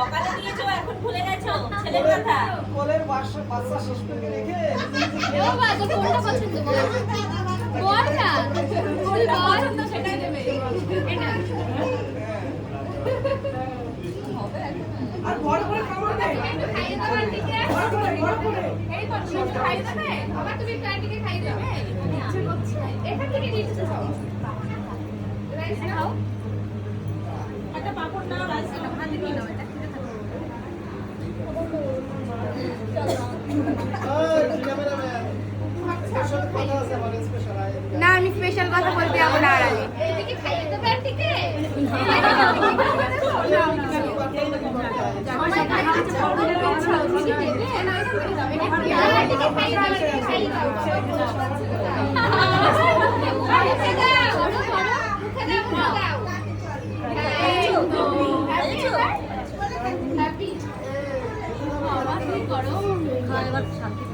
সকালে দিয়েছো এখন ভুলে গেছো ছেলের কথা। কোলের বাচ্চা শেষ করে রেখে ও বাবা কোনটা পছন্দ বল বল না কোনটা পছন্দ সেটাই দেবে। এটা আর বড় করে খাবার দে। খাইয়ে দাও আন্টিকে বড় করে এই তো তুমি খাইয়ে দেবে। বাবা তুমি আন্টিকে খাইয়ে দেবে ইচ্ছে করছে এখান থেকে নিতে চাও রাইস খাও একটা পাপড় নাও রাইস হাতে নিয়ে নাও এটা খেতে থাকো না আমি স্পেশাল কথা বলতে যাবো না আর আমি এদিকে খাইয়ে দেবে আন্টিকে এবার শান্তি